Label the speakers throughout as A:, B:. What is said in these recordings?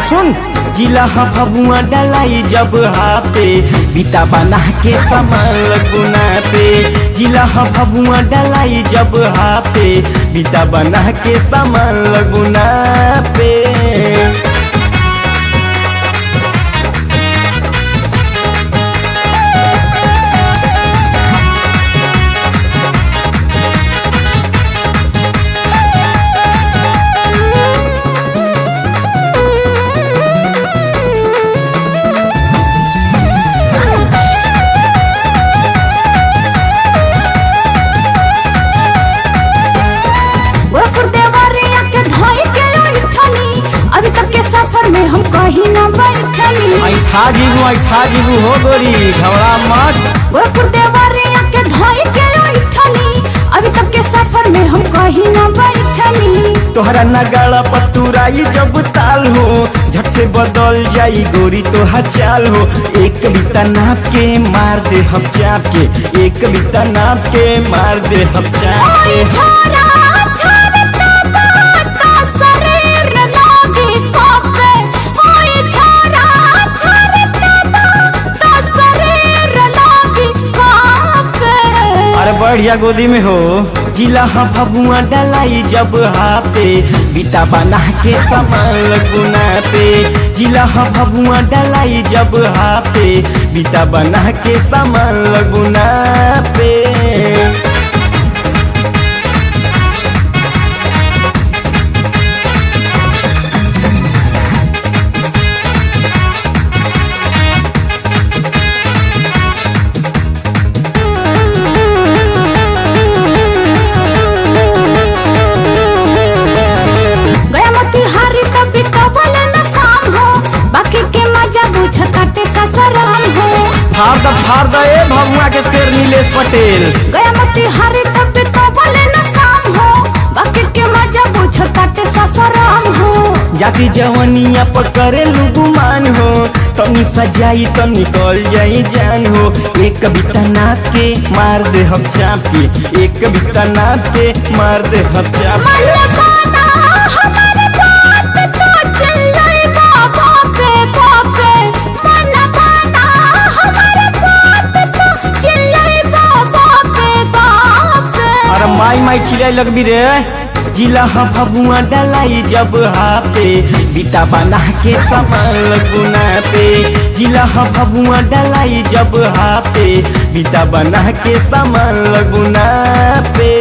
A: सुन जिला फबुआ डलाई जब हाथे बीता बना के सामान गुना पे जिला फबुआ डलाई जब हाथे बीता बना के सामान गुना पे।
B: सफर में हम कहीं न बैठनी
A: ऐठा जीबू हो गोरी घबरा मत।
B: गोरखपुर देवरिया के धोई के बैठनी अभी तक के सफर में हम कहीं न बैठनी।
A: तोहरा नगाड़ा पतुराई जब ताल हो झट से बदल जाई गोरी तोहा चाल हो। एक बिता नाप के मार दे हम चाप के एक बिता नाप के मार दे हम चाप के। बढ़िया गोदी में हो जिला फबुआ डलाई जब हाथे बीता बना के सामान गुना पे जिला फबुआ डलाई जब हाथे बीता बना के सामान गुना पे। फाड़ दे भगुआ के शेर नीलेश पटेल
B: गया मोतिहारी तब तो बोले न शाम हो बाकी के मजा बुझताटे ससुराम हो।
A: जाति जवनिया पर करे गुमान हो तनी सजाई तो निकल जाई जान हो। एक कविता नाप के मार दे हम चाप के एक कविता नाप के मार दे हम चाप के। माई माई चिल्लाई लगबी रे जिला फबुआ डलाई जब हाथे बीता बना के सामान गुना पे जिला फबुआ डलाई जब हाथे बीता बना के सामान गुना पे।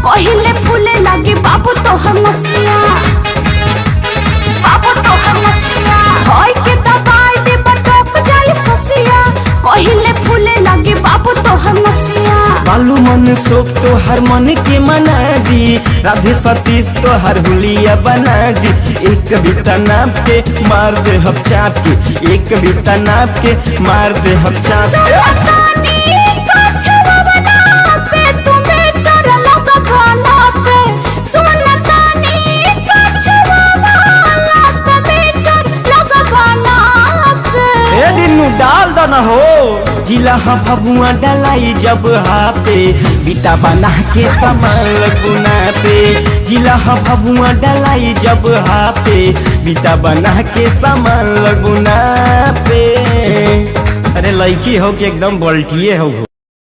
B: पहिले फूले लगी बाबू तो हम मसिया होय के दबाई दे बटक जाई ससिया पहिले फूले लगी बाबू तो हम मसिया।
A: बालू मन सोप तो हर मन के मना दी राधे सतीश तो हर हुलिया बना दी एक कविता नाप के मार दे हम चाप के एक कविता नाप के मार दे हम चाप के। डाल दो न हो जिला फबुआ डलाई जब हाथे बीता बना के सामान गुना पे जिला फबुआ डलाई जब हाथे बीता बना के सामान गुना पे। अरे लड़की हो कि एकदम बल्टिए हो।